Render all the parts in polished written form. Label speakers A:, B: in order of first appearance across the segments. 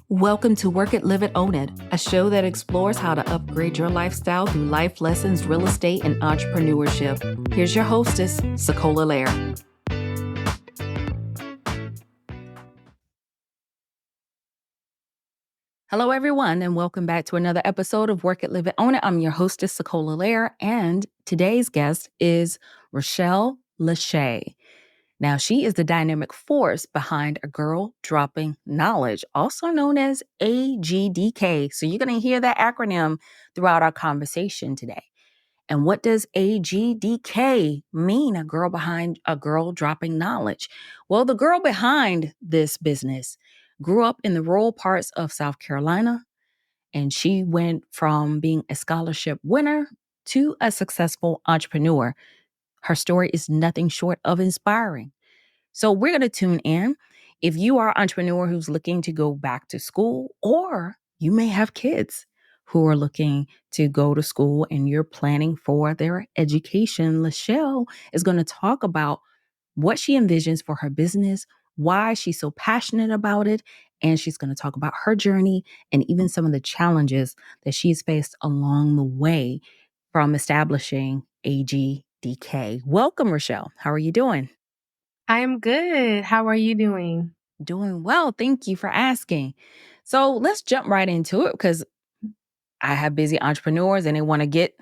A: Welcome to Work It, Live It, Own It, a show that explores how to upgrade your lifestyle through life lessons, real estate, and entrepreneurship. Here's your hostess, SaCola Lehr. Hello, everyone, and welcome back to another episode of Work It, Live It, Own It. I'm your hostess, SaCola Lehr, and today's guest is Rushell Lashay. Now, she is the dynamic force behind A Girl Dropping Knowledge, also known as AGDK. So you're going to hear that acronym throughout our conversation today. And what does AGDK mean, A Girl Dropping Knowledge? Well, the girl behind this business grew up in the rural parts of South Carolina, and she went from being a scholarship winner to a successful entrepreneur. Her story is nothing short of inspiring. So we're going to tune in. If you are an entrepreneur who's looking to go back to school, or you may have kids who are looking to go to school and you're planning for their education, Rochelle is going to talk about what she envisions for her business, why she's so passionate about it, and she's going to talk about her journey and even some of the challenges that she's faced along the way from establishing AGDK. Welcome, Rochelle. How are you doing?
B: I am good. How are you doing?
A: Doing well. Thank you for asking. So let's jump right into it because I have busy entrepreneurs and they want to get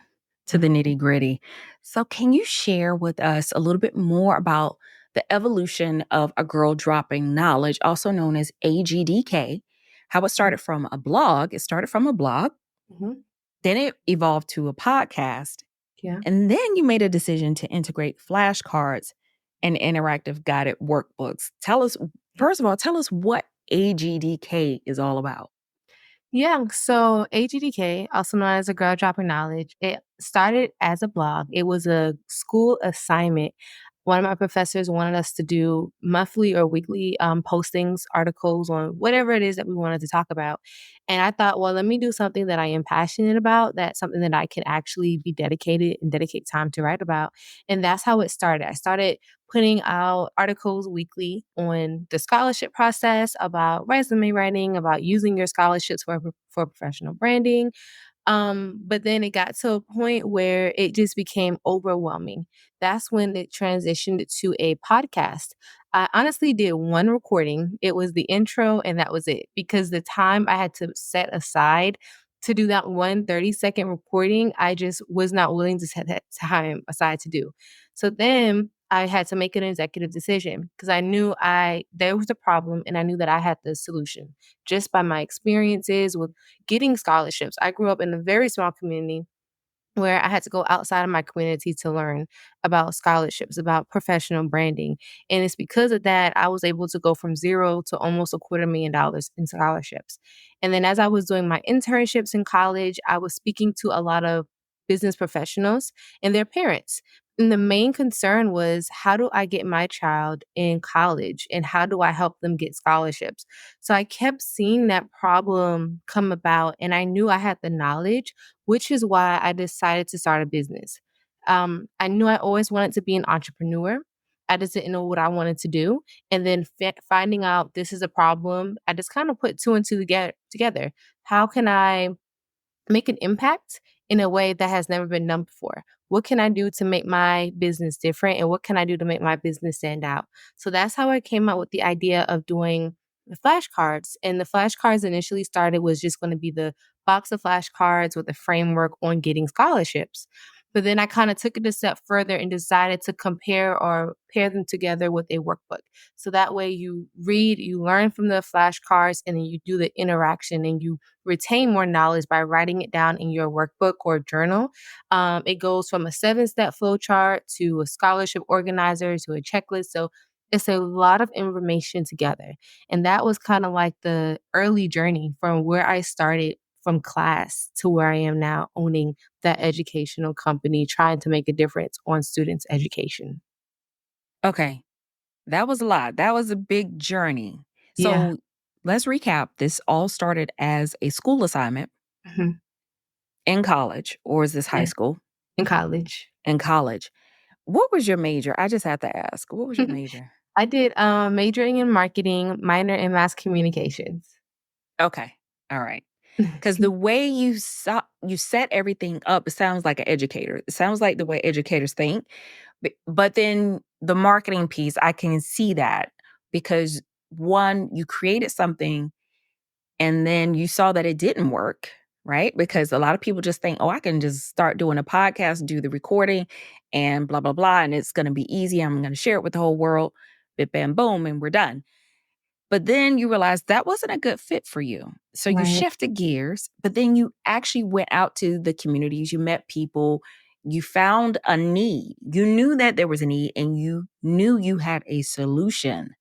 A: to the nitty gritty. So can you share with us a little bit more about the evolution of A Girl Dropping Knowledge, also known as AGDK, how it started from a blog? It started from a blog, then it evolved to a podcast, and then you made a decision to integrate flashcards and interactive guided workbooks. First of all, tell us what AGDK is all about.
B: Yeah, so AGDK, also known as A Girl Dropping Knowledge, it started as a blog. It was a school assignment. One of my professors wanted us to do monthly or weekly postings, articles on whatever it is that we wanted to talk about. And I thought, well, let me do something that I am passionate about, that's something that I can actually be dedicated and dedicate time to write about. And that's how it started. I started putting out articles weekly on the scholarship process, about resume writing, about using your scholarships for professional branding. But then it got to a point where it just became overwhelming. That's when it transitioned to a podcast. I honestly did one recording. It was the intro, and that was it, because the time I had to set aside to do that one 30-second recording, I just was not willing to set that time aside to do. So then I had to make an executive decision because I knew there was a problem, and I knew that I had the solution just by my experiences with getting scholarships. I grew up in a very small community where I had to go outside of my community to learn about scholarships, about professional branding. And it's because of that, I was able to go from zero to almost $250,000 in scholarships. And then as I was doing my internships in college, I was speaking to a lot of business professionals and their parents. And the main concern was, how do I get my child in college and how do I help them get scholarships? So I kept seeing that problem come about, and I knew I had the knowledge, which is why I decided to start a business. I knew I always wanted to be an entrepreneur. I just didn't know what I wanted to do. And then finding out this is a problem, I just kind of put two and two together. How can I make an impact in a way that has never been done before? What can I do to make my business different? And what can I do to make my business stand out? So that's how I came up with the idea of doing the flashcards. And the flashcards initially started was just going to be the box of flashcards with a framework on getting scholarships. But then I kind of took it a step further and decided to compare or pair them together with a workbook. So that way you read, you learn from the flashcards, and then you do the interaction and you retain more knowledge by writing it down in your workbook or journal. It goes from a 7-step flow chart to a scholarship organizer to a checklist. So it's a lot of information together. And that was kind of like the early journey from where I started from class to where I am now, owning that educational company, trying to make a difference on students' education.
A: Okay, that was a lot. That was a big journey.
B: Yeah.
A: So let's recap. This all started as a school assignment
B: Mhm.
A: in college, or is this high
B: Yeah.
A: school?
B: In college.
A: In college. What was your major? I just have to ask. What was your major?
B: I did majoring in marketing, minor in mass communications.
A: Okay. All right. Because the way you set everything up, it sounds like an educator. It sounds like the way educators think. But then the marketing piece, I can see that because one, you created something and then you saw that it didn't work, right? Because a lot of people just think, oh, I can just start doing a podcast, do the recording, and blah, blah, blah. And it's going to be easy. I'm going to share it with the whole world. Bit, bam, boom, and we're done. But then you realize that wasn't a good fit for you. So you
B: Right,
A: shifted gears, but then you actually went out to the communities, you met people, you found a need. You knew that there was a need and you knew you had a solution.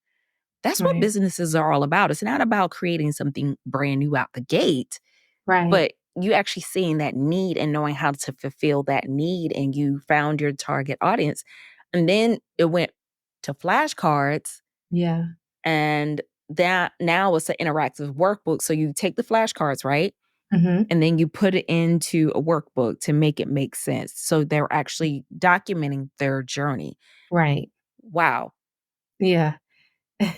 A: That's what
B: right,
A: businesses are all about. It's not about creating something brand new out the gate,
B: right.
A: but you actually seeing that need and knowing how to fulfill that need and you found your target audience. And then it went to flashcards
B: Yeah.
A: and that now it's an interactive workbook. So you take the flashcards, right?
B: Mhm.
A: And then you put it into a workbook to make it make sense. So they're actually documenting their journey.
B: Right.
A: Wow,
B: Yeah.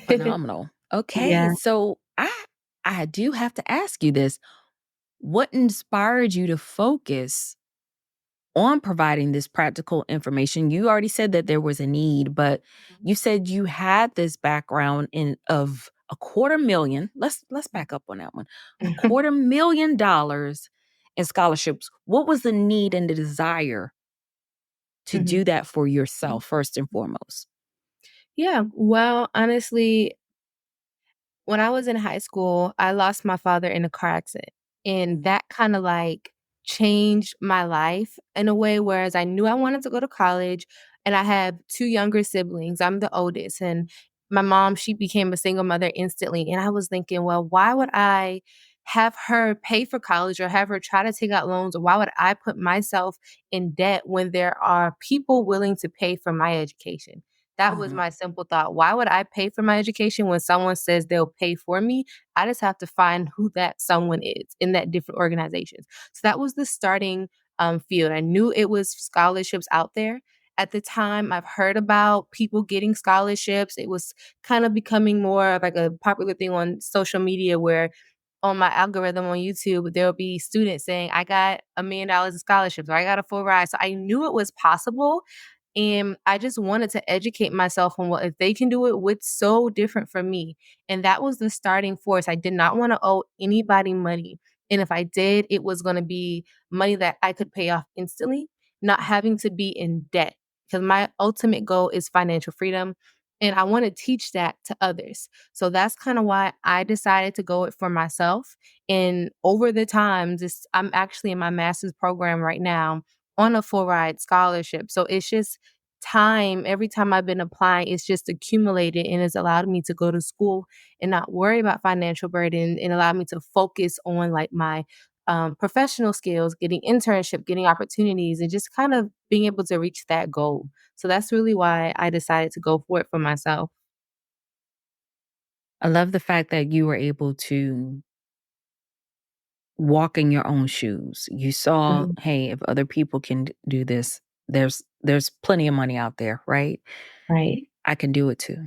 A: phenomenal. Okay,
B: Yeah.
A: so I do have to ask you this. What inspired you to focus on providing this practical information? You already said that there was a need, but you said you had this background in of a quarter million. Let's back up on that one. A quarter million dollars in scholarships. What was the need and the desire to
B: Mhm.
A: do that for yourself first and foremost?
B: Yeah, well, honestly, when I was in high school, I lost my father in a car accident, and that kinda, like, changed my life in a way, whereas I knew I wanted to go to college, and I have 2 younger siblings. I'm the oldest, and my mom, she became a single mother instantly, and I was thinking, "Well, why would I have her pay for college or have her try to take out loans, or why would I put myself in debt when there are people willing to pay for my education?" That was
A: Mhm.
B: my simple thought. Why would I pay for my education when someone says they'll pay for me? I just have to find who that someone is in that different organizations. So that was the starting field. I knew it was scholarships out there. At the time, I've heard about people getting scholarships. It was kind of becoming more of like a popular thing on social media where on my algorithm on YouTube, there'll be students saying, I got $1 million in scholarships or I got a full ride. So I knew it was possible. And I just wanted to educate myself on what if they can do it, what's so different from me. And that was the starting force. I did not want to owe anybody money. And if I did, it was going to be money that I could pay off instantly, not having to be in debt. Because my ultimate goal is financial freedom. And I want to teach that to others. So that's kind of why I decided to go it for myself. And over the time, this I'm actually in my master's program right now on a full ride scholarship. So it's just time. Every time I've been applying, it's just accumulated and it's allowed me to go to school and not worry about financial burden and allowed me to focus on like my professional skills, getting internship, getting opportunities, and just kind of being able to reach that goal. So that's really why I decided to go for it for myself.
A: I love the fact that you were able to walk in your own shoes. You saw,
B: Mhm.
A: hey, if other people can do this, there's plenty of money out there, right?
B: Right.
A: I can do it too.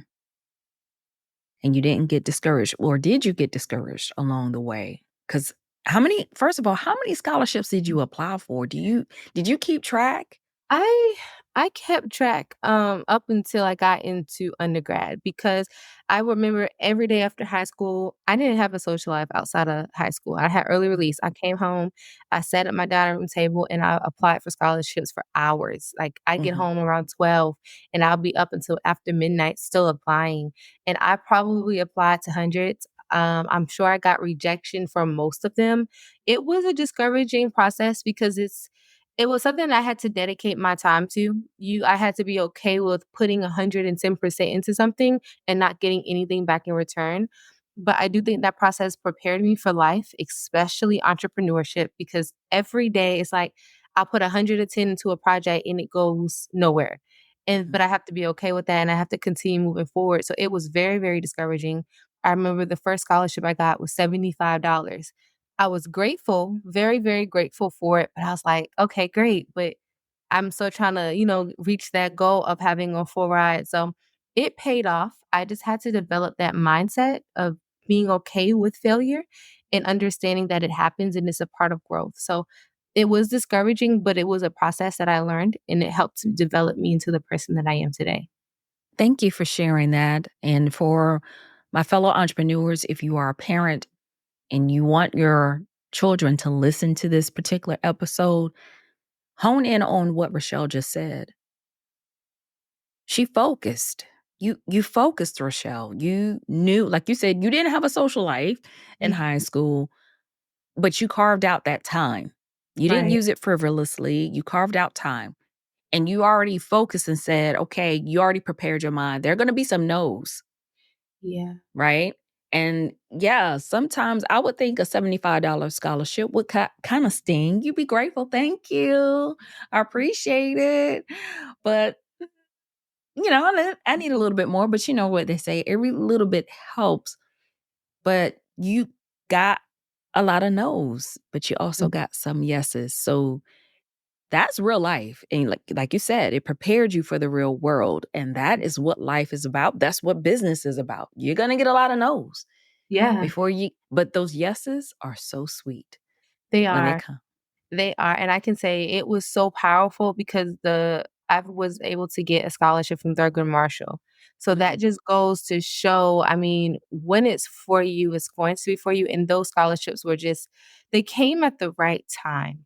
A: And you didn't get discouraged, or did you get discouraged along the way? Because how many? First of all, how many scholarships did you apply for? Did you keep track?
B: I I kept track up until I got into undergrad because I remember every day after high school, I didn't have a social life outside of high school. I had early release. I came home, I sat at my dining room table and I applied for scholarships for hours. Like I get
A: Mhm.
B: home around 12 and I'll be up until after midnight still applying. And I probably applied to hundreds. I'm sure I got rejection from most of them. It was a discouraging process because it was something I had to dedicate my time to. I had to be okay with putting 110% into something and not getting anything back in return. But I do think that process prepared me for life, especially entrepreneurship, because every day it's like I'll put 110 into a project and it goes nowhere. And
A: Mhm.
B: but I have to be okay with that and I have to continue moving forward. So it was very, very discouraging. I remember the first scholarship I got was $75. I was grateful, very, very grateful for it, but I was like, "Okay, great, but I'm still trying to, reach that goal of having a full ride." So, it paid off. I just had to develop that mindset of being okay with failure and understanding that it happens and it's a part of growth. So it was discouraging, but it was a process that I learned and it helped to develop me into the person that I am today.
A: Thank you for sharing that. And for my fellow entrepreneurs, if you are a parent and you want your children to listen to this particular episode, hone in on what Rochelle just said. She focused. You focused, Rochelle. You knew, like you said, you didn't have a social life in high school, but you carved out that time. You didn't
B: Right.
A: use it frivolously. You carved out time. And you already focused and said, okay, you already prepared your mind. There are going to be some no's,
B: Yeah.
A: right? And yeah, sometimes I would think a $75 scholarship would kind of sting. You'd be grateful. Thank you. I appreciate it. But, I need a little bit more. But you know what they say, every little bit helps. But you got a lot of no's, but you also
B: Mhm.
A: got some yeses. So that's real life. And like you said, it prepared you for the real world. And that is what life is about. That's what business is about. You're gonna get a lot of no's
B: Yeah,
A: but those yeses are so sweet
B: they
A: when they
B: are.
A: come.
B: They are, and I can say it was so powerful because I was able to get a scholarship from Thurgood Marshall. So
A: Mhm.
B: that just goes to show, I mean, when it's for you, it's going to be for you. And those scholarships were just, they came at the right time.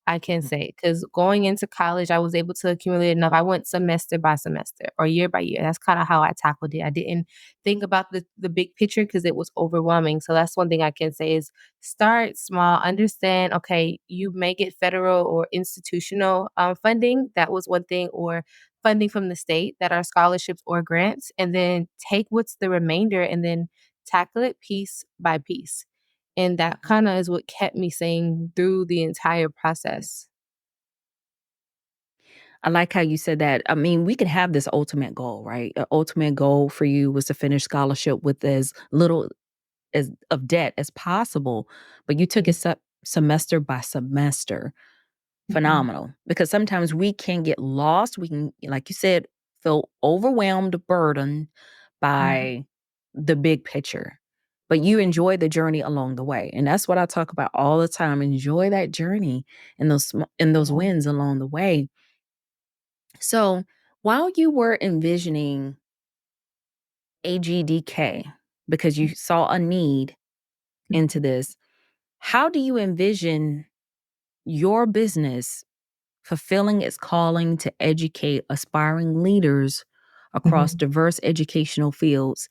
B: I can say, because going into college, I was able to accumulate enough. I went semester by semester or year by year. That's kind of how I tackled it. I didn't think about the big picture because it was overwhelming. So that's one thing I can say is start small, understand, okay, you may get federal or institutional funding. That was one thing, or funding from the state that are scholarships or grants, and then take what's the remainder and then tackle it piece by piece. And that kinda is what kept me sane through the entire process.
A: I like how you said that. I mean, we could have this ultimate goal, right? An ultimate goal for you was to finish scholarship with as little as of debt as possible, but you took
B: Mhm,
A: it semester by semester.
B: mhm,
A: Phenomenal, because sometimes we can get lost. We can, like you said, feel overwhelmed, burdened
B: mhm.
A: by the big picture. But you enjoy the journey along the way. And that's what I talk about all the time. Enjoy that journey and those
B: Yeah.
A: wins along the way. So while you were envisioning AGDK, because you saw a need into
B: Mhm,
A: this, how do you envision your business fulfilling its calling to educate aspiring leaders across
B: mhm.
A: diverse educational fields?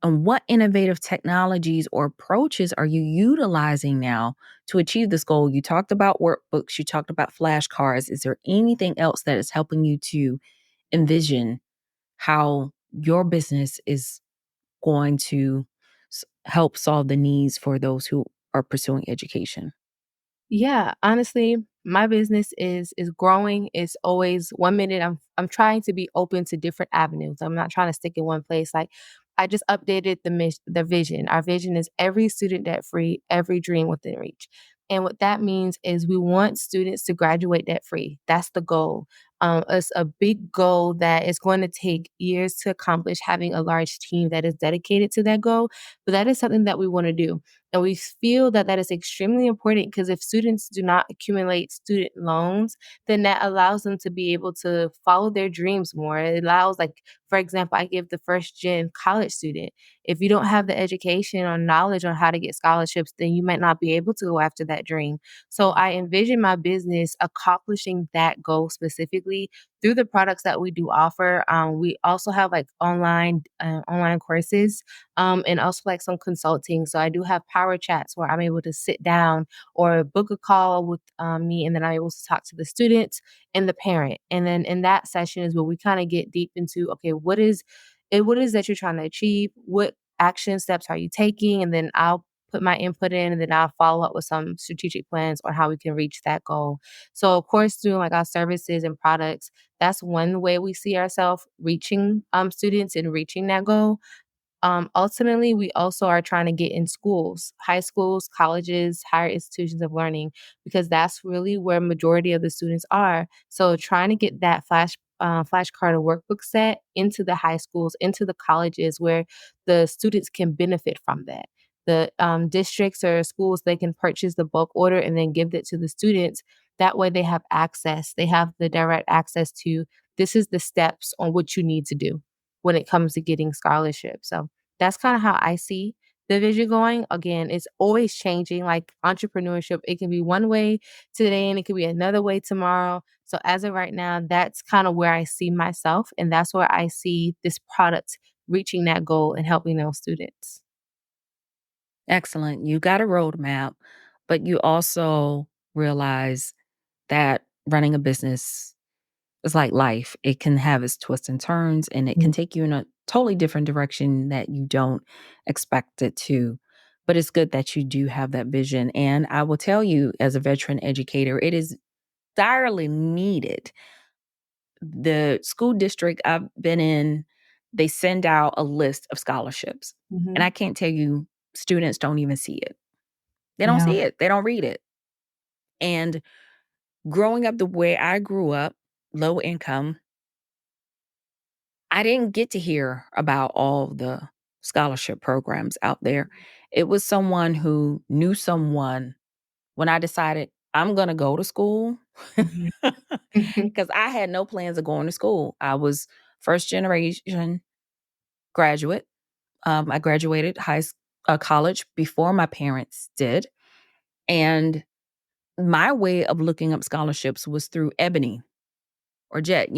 A: And what innovative technologies or approaches are you utilizing now to achieve this goal? You talked about workbooks, you talked about flashcards. Is there anything else that is helping you to envision how your business is going to help solve the needs for those who are pursuing education?
B: Yeah, honestly, my business is growing. It's always one minute I'm trying to be open to different avenues. I'm not trying to stick in one place. Like I just updated the vision. Our vision is every student debt free, every dream within reach. And what that means is we want students to graduate debt free. That's the goal. It's a big goal that is going to take years to accomplish, having a large team that is dedicated to that goal. But that is something that we want to do. And we feel that that is extremely important because if students do not accumulate student loans, then that allows them to be able to follow their dreams more. It allows, like, for example, I give the first gen college student. If you don't have the education or knowledge on how to get scholarships, then you might not be able to go after that dream. So I envision my business accomplishing that goal specifically through the products that we do offer. We also have like online courses and also like some consulting. So I do have power chats where I'm able to sit down or book a call with me, and then I'm able to talk to the students and the parent. And then in that session is where we kind of get deep into okay, what is that you're trying to achieve? What action steps are you taking? And then I'll put my input in and then I'll follow up with some strategic plans on how we can reach that goal. So of course doing like our services and products, that's one way we see ourselves reaching students and reaching that goal. Ultimately, we also are trying to get in schools, high schools, colleges, higher institutions of learning, because that's really where majority of the students are. So trying to get that flashcard or workbook set into the high schools, into the colleges where the students can benefit from that. the districts or schools, they can purchase the bulk order and then give it to the students. That way they have access. They have the direct access to this is the steps on what you need to do when it comes to getting scholarships. So that's kind of how I see the vision going. Again, it's always changing. Like entrepreneurship, it can be one way today and it could be another way tomorrow. So as of right now, that's kind of where I see myself. And that's where I see this product reaching that goal and helping those students.
A: Excellent. You got a roadmap, but you also realize that running a business is like life. It can have its twists and turns, and it can
B: Mhm.
A: take you in a totally different direction that you don't expect it to. But it's good that you do have that vision. And I will tell you, as a veteran educator, it is direly needed. The school district I've been in, they send out a list of scholarships. And I
B: Mhm.
A: can't tell you, students don't even see it. They don't
B: Yeah.
A: see it. They don't read it. And growing up the way I grew up, low income, I didn't get to hear about all the scholarship programs out there. It was someone who knew someone when I decided I'm going to go to school
B: Mhm. Mhm.
A: because I had no plans of going to school. I was first generation graduate. I graduated college before my parents did. And my way of looking up scholarships was through Ebony or Jet.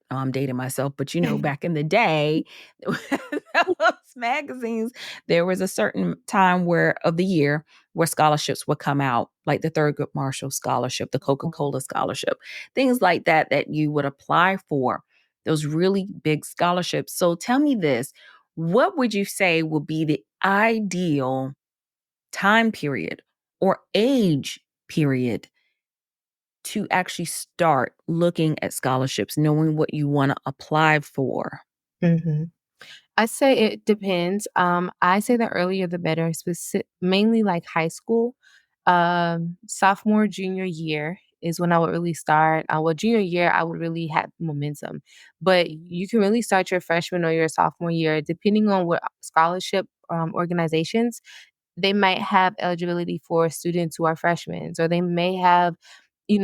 A: I'm dating myself, but back in the day, those magazines, there was a certain time where of the year where scholarships would come out, like the Thurgood Marshall Scholarship, the Coca-Cola Scholarship, things like that you would apply for, those really big scholarships. So tell me this, what would you say would be the ideal time period or age period to actually start looking at scholarships, knowing what you want to apply for?
B: Mhm. I say it depends. I say the earlier the better, mainly like high school. Sophomore, junior year is when I would really start. Well, junior year, I would really have momentum. But you can really start your freshman or your sophomore year, depending on what scholarship organizations they might have eligibility for students who are freshmen, or they may have,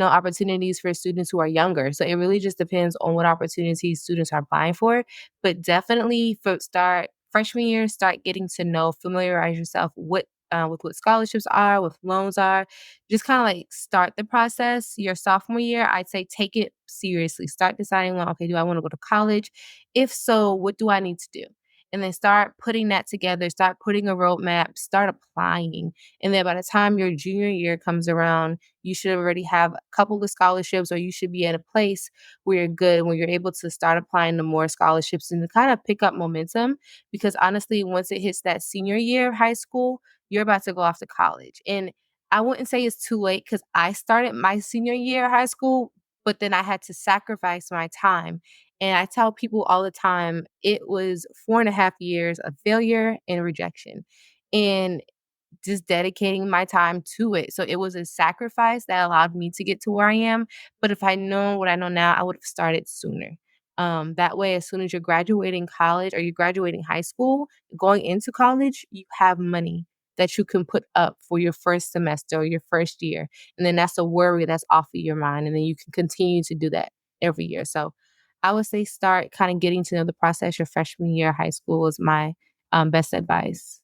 B: opportunities for students who are younger. So it really just depends on what opportunities students are applying for. But definitely for start freshman year, start getting to know, familiarize yourself with what scholarships are, what loans are. Just kind of like start the process. Your sophomore year, I'd say take it seriously. Start deciding, well, okay, do I want to go to college? If so, what do I need to do? And then start putting that together, start putting a roadmap, start applying. And then by the time your junior year comes around, you should already have a couple of scholarships, or you should be at a place where you're good, where you're able to start applying to more scholarships and to kind of pick up momentum. Because honestly, once it hits that senior year of high school, you're about to go off to college. And I wouldn't say it's too late because I started my senior year of high school, but then I had to sacrifice my time. And I tell people all the time, it was 4.5 years of failure and rejection. And just dedicating my time to it. So it was a sacrifice that allowed me to get to where I am. But if I know what I know now, I would have started sooner. That way, as soon as you're graduating college or you're graduating high school, going into college, you have money that you can put up for your first semester or your first year. And then that's a worry that's off of your mind. And then you can continue to do that every year. So I would say start kind of getting to know the process your freshman year of high school is my best advice.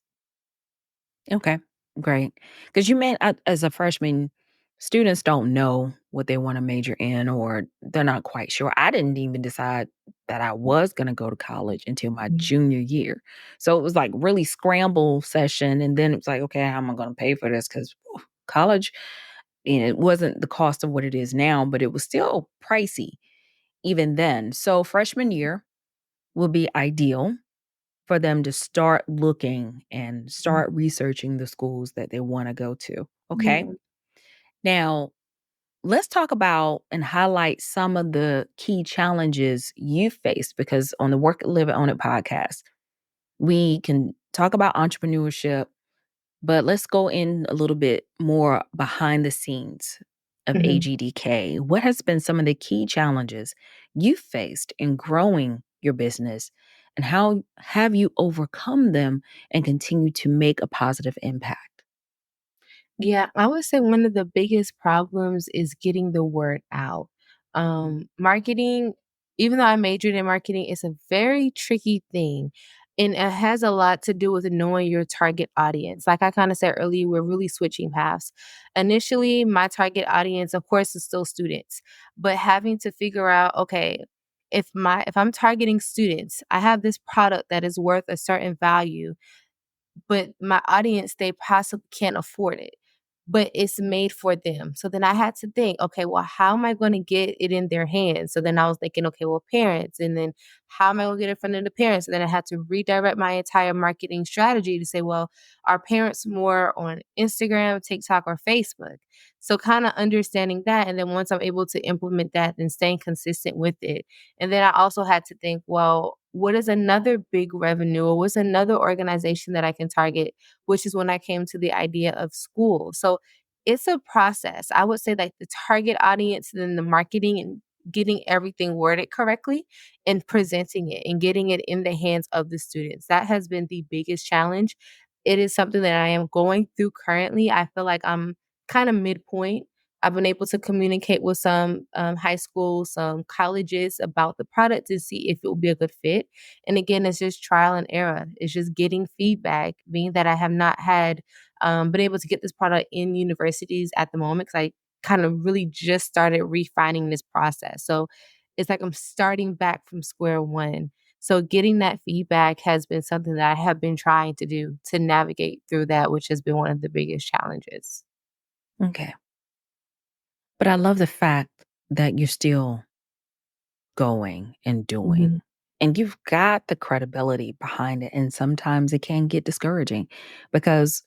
A: Okay, great. Because you meant as a freshman, students don't know what they want to major in, or they're not quite sure. I didn't even decide that I was going to go to college until my junior year. So it was like really scramble session. And then it was like, okay, how am I going to pay for this? Because college, it wasn't the cost of what it is now, but it was still pricey even then. So freshman year will be ideal for them to start looking and
B: Mhm.
A: start researching the schools that they want to go to. Okay.
B: Yeah.
A: Now, let's talk about and highlight some of the key challenges you faced because on the Work It, Live It, Own It podcast, we can talk about entrepreneurship, but let's go in a little bit more behind the scenes of
B: Mhm.
A: AGDK. What has been some of the key challenges you faced in growing your business, and how have you overcome them and continue to make a positive impact?
B: Yeah, I would say one of the biggest problems is getting the word out. Marketing, even though I majored in marketing, it's a very tricky thing. And it has a lot to do with knowing your target audience. Like I kind of said earlier, we're really switching paths. Initially, my target audience, of course, is still students, but having to figure out, okay, if I'm targeting students, I have this product that is worth a certain value, but my audience, they possibly can't afford it, but it's made for them. So then I had to think, okay, well, how am I going to get it in their hands? So then I was thinking, okay, well, parents, and then how am I going to get it in front of the parents? And then I had to redirect my entire marketing strategy to say, well, are parents more on Instagram, TikTok, or Facebook? So kind of understanding that. And then once I'm able to implement that and staying consistent with it. And then I also had to think, well, what is another big revenue, or what's another organization that I can target? Which is when I came to the idea of school. So it's a process. I would say like the target audience, then the marketing and getting everything worded correctly and presenting it and getting it in the hands of the students. That has been the biggest challenge. It is something that I am going through currently. I feel like I'm kind of midpoint. I've been able to communicate with some high schools, some colleges about the product to see if it will be a good fit. And again, it's just trial and error. It's just getting feedback, being that I have not had been able to get this product in universities at the moment because I kind of really just started refining this process. So it's like I'm starting back from square one. So getting that feedback has been something that I have been trying to do to navigate through that, which has been one of the biggest challenges.
A: Okay. But I love the fact that you're still going and doing.
B: Hmm.
A: And you've got the credibility behind it. And sometimes it can get discouraging because,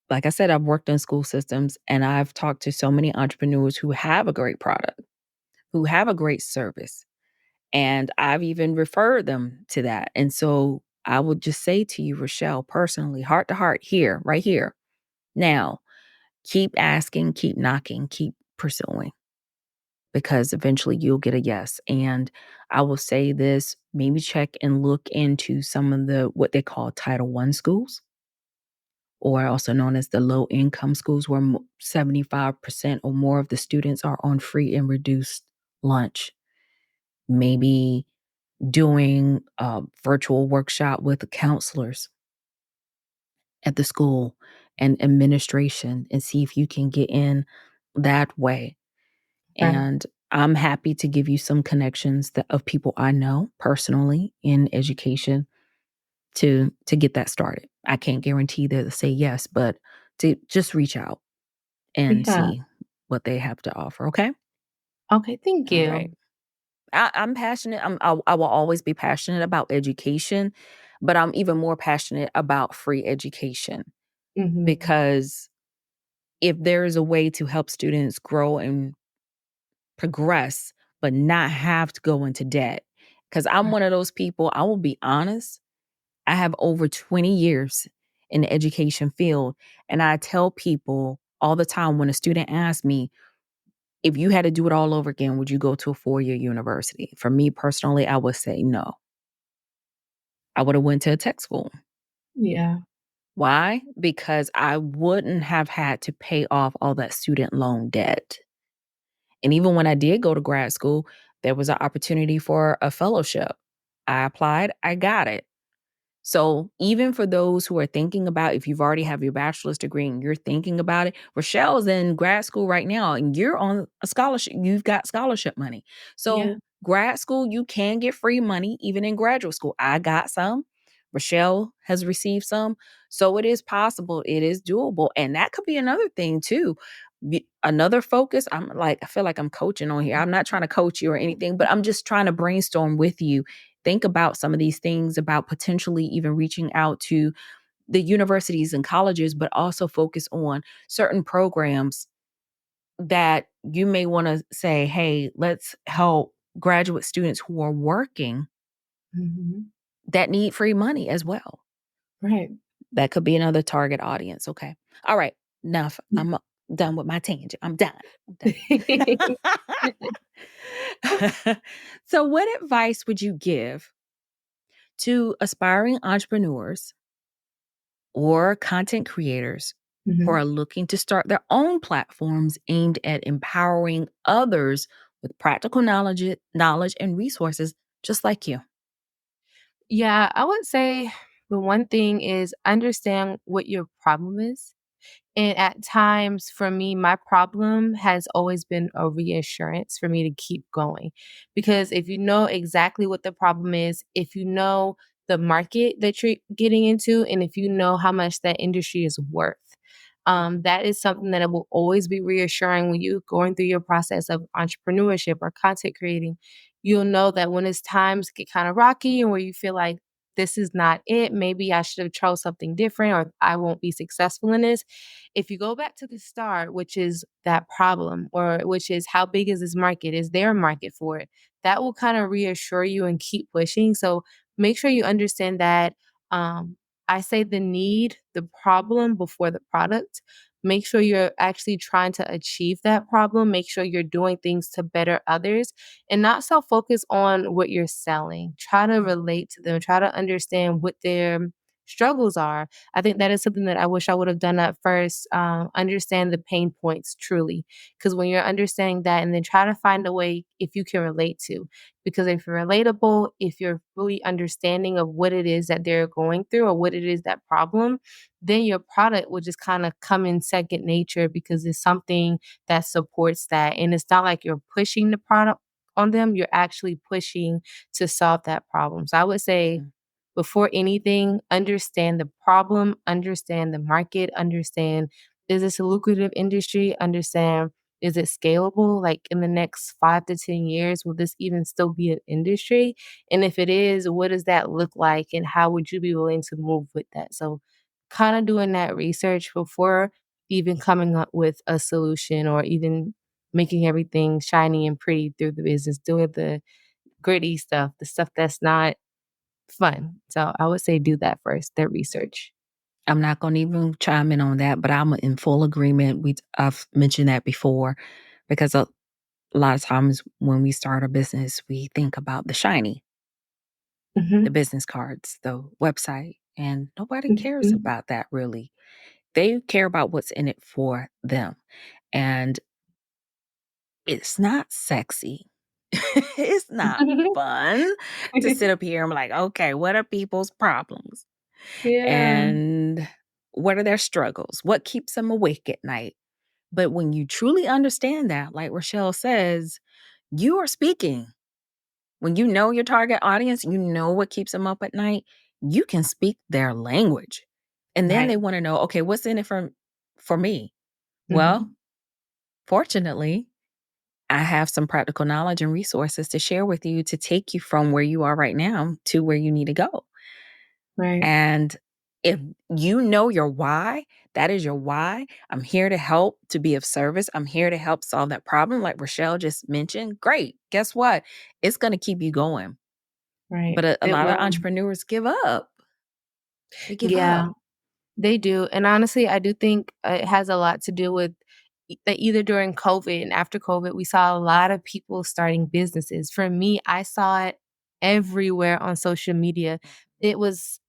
A: like I said, I've worked in school systems and I've talked to so many entrepreneurs who have a great product, who have a great service. And I've even referred them to that. And so I would just say to you, Rochelle, personally, heart to heart, here, right here, now, keep asking, keep knocking, keep pursuing, because eventually you'll get a yes. And I will say this, maybe check and look into some of the what they call Title I schools, or also known as the low income schools, where 75% or more of the students are on free and reduced lunch. Maybe doing a virtual workshop with the counselors at the school and administration, and see if you can get in that way.
B: Right.
A: And I'm happy to give you some connections of people I know personally in education to get that started. I can't guarantee they'll say yes, but to just reach out and
B: Yeah.
A: see what they have to offer. Okay.
B: Okay. Thank
A: All right.
B: you.
A: I'm passionate. I will always be passionate about education, but I'm even more passionate about free education,
B: Hmm.
A: because if there is a way to help students grow and progress, but not have to go into debt. Because I'm one of those people, I will be honest, I have over 20 years in the education field. And I tell people all the time when a student asks me, if you had to do it all over again, would you go to a 4-year university? For me personally, I would say no. I would have went to a tech school.
B: Yeah.
A: Why? Because I wouldn't have had to pay off all that student loan debt. And even when I did go to grad school, there was an opportunity for a fellowship. I applied, I got it. So even for those who are thinking about, if you've already have your bachelor's degree and you're thinking about it, Rochelle's in grad school right now and you're on a scholarship. You've got scholarship money.
B: Yeah.
A: So grad school, you can get free money even in graduate school. I got some. Rochelle has received some. So it is possible. It is doable. And that could be another thing too. Another focus. I feel like I'm coaching on here. I'm not trying to coach you or anything, but I'm just trying to brainstorm with you. Think about some of these things about potentially even reaching out to the universities and colleges, but also focus on certain programs that you may want to say, hey, let's help graduate students who are working
B: Hmm.
A: that need free money as well.
B: Right.
A: That could be another target audience. Okay. All right. Enough. I'm done with my tangent. I'm done. I'm done. So, what advice would you give to aspiring entrepreneurs or content creators who
B: Mhm.
A: are looking to start their own platforms aimed at empowering others with practical knowledge and resources just like you?
B: Yeah, I would say the one thing is understand what your problem is. And at times, for me, my problem has always been a reassurance for me to keep going. Because if you know exactly what the problem is, if you know the market that you're getting into, and if you know how much that industry is worth, that is something that it will always be reassuring when you're going through your process of entrepreneurship or content creating. You'll know that when it's times get kind of rocky and where you feel like this is not it, maybe I should have chose something different or I won't be successful in this. If you go back to the start, which is that problem, or which is how big is this market? Is there a market for it? That will kind of reassure you and keep pushing. So make sure you understand that. Um, I say the need, the problem before the product. Make sure you're actually trying to achieve that problem. Make sure you're doing things to better others and not so focus on what you're selling. Try to relate to them, try to understand what their struggles are. I think that is something that I wish I would have done at first. Understand the pain points truly. Because when you're understanding that, and then try to find a way if you can relate to. Because if you're relatable, if you're really understanding of what it is that they're going through or what it is that problem, then your product will just kind of come in second nature because it's something that supports that. And it's not like you're pushing the product on them, you're actually pushing to solve that problem. So I would say before anything, understand the problem, understand the market, understand is this a lucrative industry? Understand is it scalable? Like in the next 5 to 10 years, will this even still be an industry? And if it is, what does that look like? And how would you be willing to move with that? So, kind of doing that research before even coming up with a solution or even making everything shiny and pretty through the business, doing the gritty stuff, the stuff that's not fun. So I would say do that first, that research.
A: I'm not going to even chime in on that, but I'm in full agreement. I've mentioned that before because a lot of times when we start a business, we think about the shiny, the
B: Mhm,
A: business cards, the website, and nobody cares
B: mhm.
A: about that really. They care about what's in it for them. And it's not sexy. It's not fun to sit up here and be like, okay, what are people's problems?
B: Yeah,
A: And what are their struggles? What keeps them awake at night? But when you truly understand that, like Rochelle says, you are speaking. When you know your target audience, you know what keeps them up at night, you can speak their language. And then they
B: right.
A: want to know, okay, what's in it for me? Well,
B: Mhm,
A: fortunately, I have some practical knowledge and resources to share with you to take you from where you are right now to where you need to go.
B: right,
A: And if you know your why, that is your why. I'm here to help, to be of service. I'm here to help solve that problem, like Rochelle just mentioned. Great. Guess what? It's going to keep you going.
B: right.
A: But a
B: It
A: lot of
B: will.
A: entrepreneurs give up. They give
B: Yeah,
A: up.
B: they do, and honestly, I do think, it has a lot to do with that either during COVID and after COVID, we saw a lot of people starting businesses. For me, I saw it everywhere on social media. It was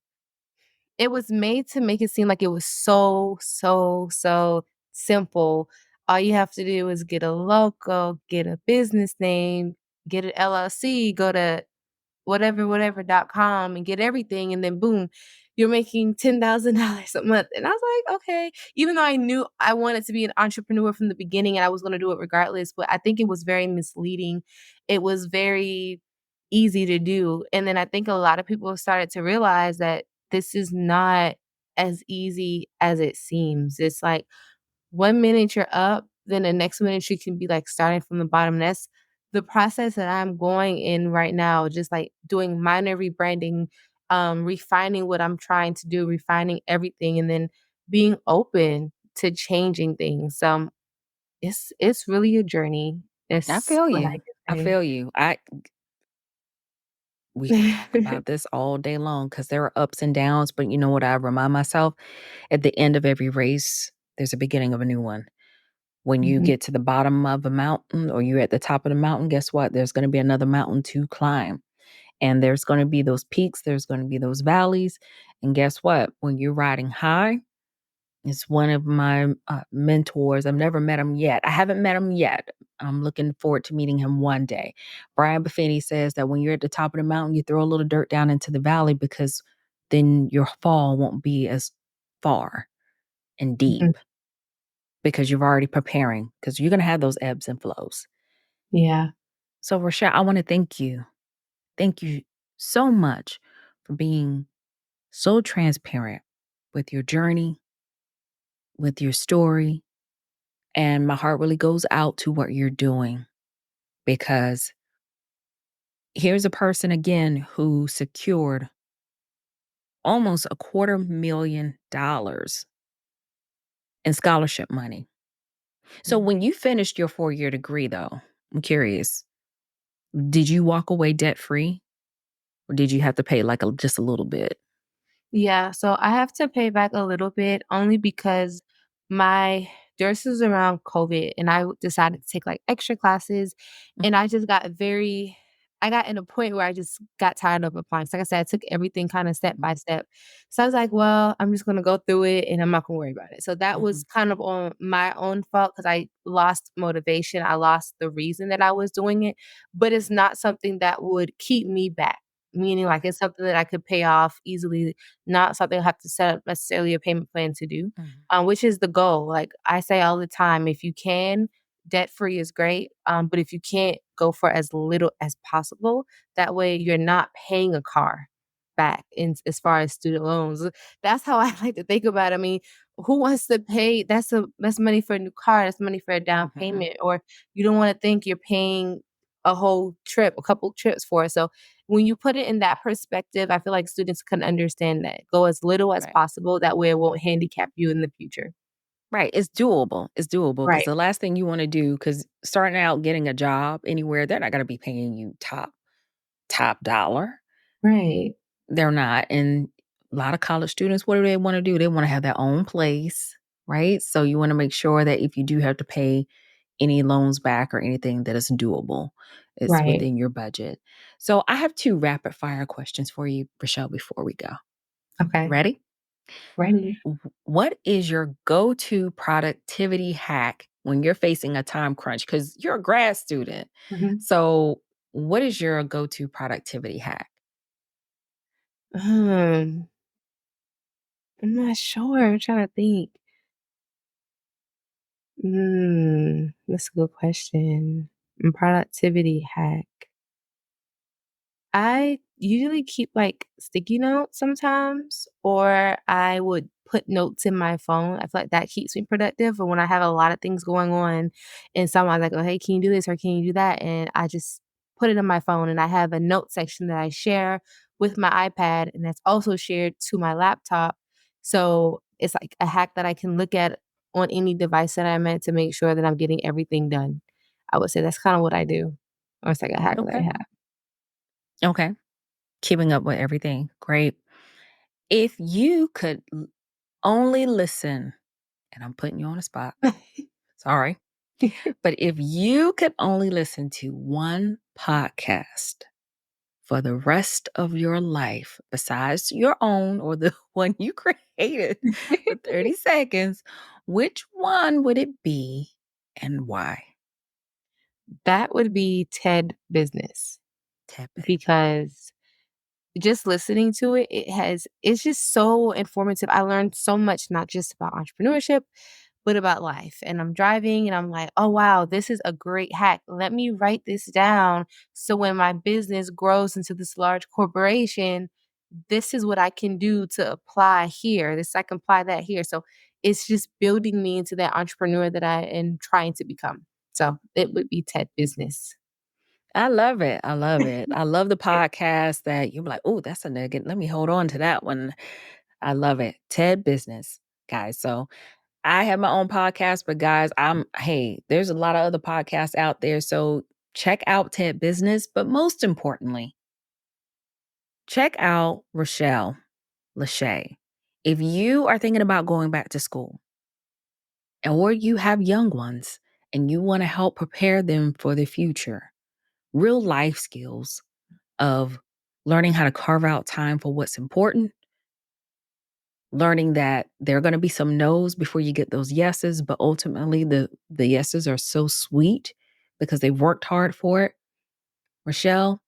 B: It was made to make it seem like it was so, so, so simple. All you have to do is get a logo, get a business name, get an LLC, go to whatever.com and get everything, and then boom, you're making $10,000 a month. And I was like, okay, even though I knew I wanted to be an entrepreneur from the beginning and I was going to do it regardless, but I think it was very misleading. It was very easy to do. And then I think a lot of people started to realize that this is not as easy as it seems. It's like 1 minute you're up, then the next minute you can be like starting from the bottom. And that's the process that I'm going in right now, just like doing minor rebranding, refining what I'm trying to do, refining everything, and then being open to changing things. It's really a journey.
A: I
B: It's
A: feel
B: what I
A: you. I
B: can
A: feel you. We could talk
B: say.
A: about this all day long because there are ups and downs. But you know what? I remind myself at the end of every race, there's a beginning of a new one. When you
B: Mhm.
A: get to the bottom of a mountain or you're at the top of the mountain, guess what? There's going to be another mountain to climb. And there's going to be those peaks, there's going to be those valleys. And guess what? When you're riding high, it's one of my mentors. I've never met him yet. I haven't met him yet. I'm looking forward to meeting him one day. Brian Buffini says that when you're at the top of the mountain, you throw a little dirt down into the valley because then your fall won't be as far and
B: Mhm.
A: deep because you're already preparing because you're going to have those ebbs and flows.
B: Yeah.
A: So, Rochelle, I want to thank you. Thank you so much for being so transparent with your journey, with your story. And my heart really goes out to what you're doing because here's a person again who secured almost $250,000 in scholarship money. So when you finished your 4-year degree, though, I'm curious, did you walk away debt free or did you have to pay like just a little bit?
B: Yeah, so I have to pay back a little bit only because my this was around COVID and I decided to take like extra classes and I just got I got in a point where I just got tired of applying. So like I said, I took everything kind of step by step. So I was like, well, I'm just gonna go through it and I'm not gonna worry about it. So that
A: Mm-hmm.
B: was kind of on my own fault because I lost motivation. I lost the reason that I was doing it, but it's not something that would keep me back. Meaning like it's something that I could pay off easily, not something I have to set up necessarily a payment plan to do,
A: Mm-hmm.
B: which is the goal. Like I say all the time, if you can, debt free is great. But if you can't, go for as little as possible. That way you're not paying a car back in as far as student loans. That's how I like to think about it. I mean, who wants to pay? That's money for a new car. That's money for a down
A: Mm-hmm.
B: payment. Or you don't want to think you're paying a whole trip, a couple trips for it. So when you put it in that perspective, I feel like students can understand that. Go as little as
A: Right.
B: possible. That way it won't handicap you in the future.
A: Right. It's doable. It's doable because
B: Right.
A: the last thing you want to do, because starting out getting a job anywhere, they're not going to be paying you top dollar.
B: Right.
A: They're not. And a lot of college students, what do they want to do? They want to have their own place, right? So you want to make sure that if you do have to pay any loans back or anything, that it's doable. It's
B: Right.
A: within your budget. So I have 2 rapid fire questions for you, Rochelle, before we go. You
B: Okay.
A: ready?
B: Ready.
A: What is your go-to productivity hack when you're facing a time crunch? Because you're a grad student.
B: Mhm.
A: So what is your go-to productivity hack?
B: Um, I'm not sure. I'm trying to think. That's a good question. Productivity hack. I usually keep, like, sticky notes sometimes, or I would put notes in my phone. I feel like that keeps me productive, but when I have a lot of things going on and someone's like, "Oh, hey, can you do this or can you do that?" And I just put it in my phone, and I have a note section that I share with my iPad, and that's also shared to my laptop. So, it's like a hack that I can look at on any device that I'm at to make sure that I'm getting everything done. I would say that's kinda what I do, or it's like a hack that I
A: Okay.
B: have.
A: Okay. Keeping up with everything. Great. If you could only listen, and I'm putting you on the spot, sorry, but if you could only listen to one podcast for the rest of your life, besides your own or the one you created for 30 seconds, which one would it be and why?
B: That would be TED Business
A: Tepid.
B: because just listening to it, it's just so informative. I learned so much, not just about entrepreneurship, but about life. And I'm driving and I'm like, oh, wow, this is a great hack. Let me write this down. So when my business grows into this large corporation, this is what I can do to apply here. I can apply that here. So it's just building me into that entrepreneur that I am trying to become. So it would be TED Business.
A: I love it. I love it. I love the podcast that you're like, oh, that's a nugget. Let me hold on to that one. I love it. TED Business, guys. So I have my own podcast, but guys, hey, there's a lot of other podcasts out there. So check out TED Business, but most importantly, check out Rushell Lashay. If you are thinking about going back to school or you have young ones and you want to help prepare them for the future, real life skills of learning how to carve out time for what's important, learning that there are going to be some no's before you get those yeses, but ultimately the yeses are so sweet because they've worked hard for it. Rochelle,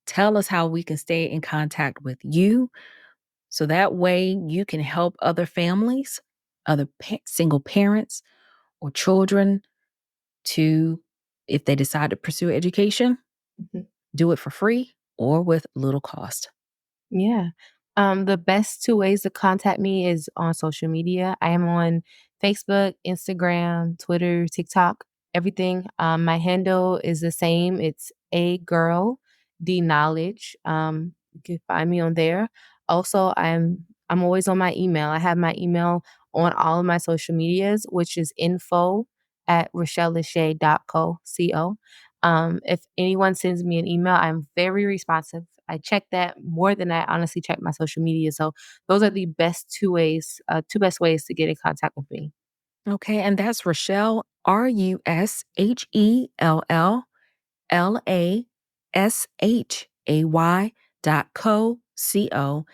A: tell us how we can stay in contact with you so that way you can help other families, other single parents or children to, if they decide to pursue education,
B: Mhm.
A: do it for free or with little cost.
B: Yeah. The best two ways to contact me is on social media. I am on Facebook, Instagram, Twitter, TikTok, everything. My handle is the same. It's a girl, D knowledge. You can find me on there. Also, I'm always on my email. I have my email on all of my social medias, which is info@RochelleLashay.co. If anyone sends me an email, I'm very responsive. I check that more than I honestly check my social media. So those are the two best ways to get in contact with me.
A: Okay, and that's Rochelle, RushellLashay.co,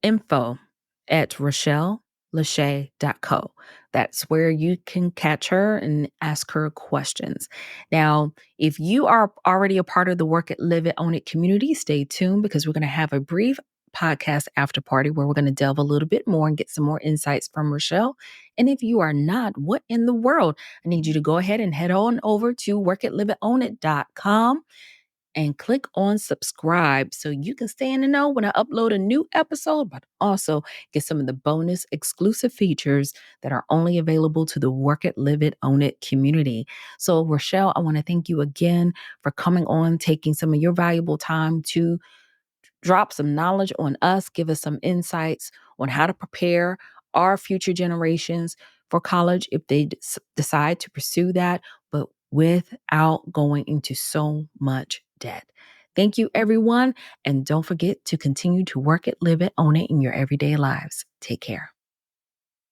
A: info@RochelleLashay.co. That's where you can catch her and ask her questions. Now, if you are already a part of the Work It, Live It, Own It community, stay tuned because we're going to have a brief podcast after party where we're going to delve a little bit more and get some more insights from Rochelle. And if you are not, what in the world? I need you to go ahead and head on over to workitliveitownit.com and click on subscribe so you can stay in the know when I upload a new episode, but also get some of the bonus exclusive features that are only available to the Work It, Live It, Own It community. So, Rochelle, I want to thank you again for coming on, taking some of your valuable time to drop some knowledge on us, give us some insights on how to prepare our future generations for college if they decide to pursue that, but without going into so much debt. Thank you, everyone. And don't forget to continue to work it, live it, own it in your everyday lives. Take care.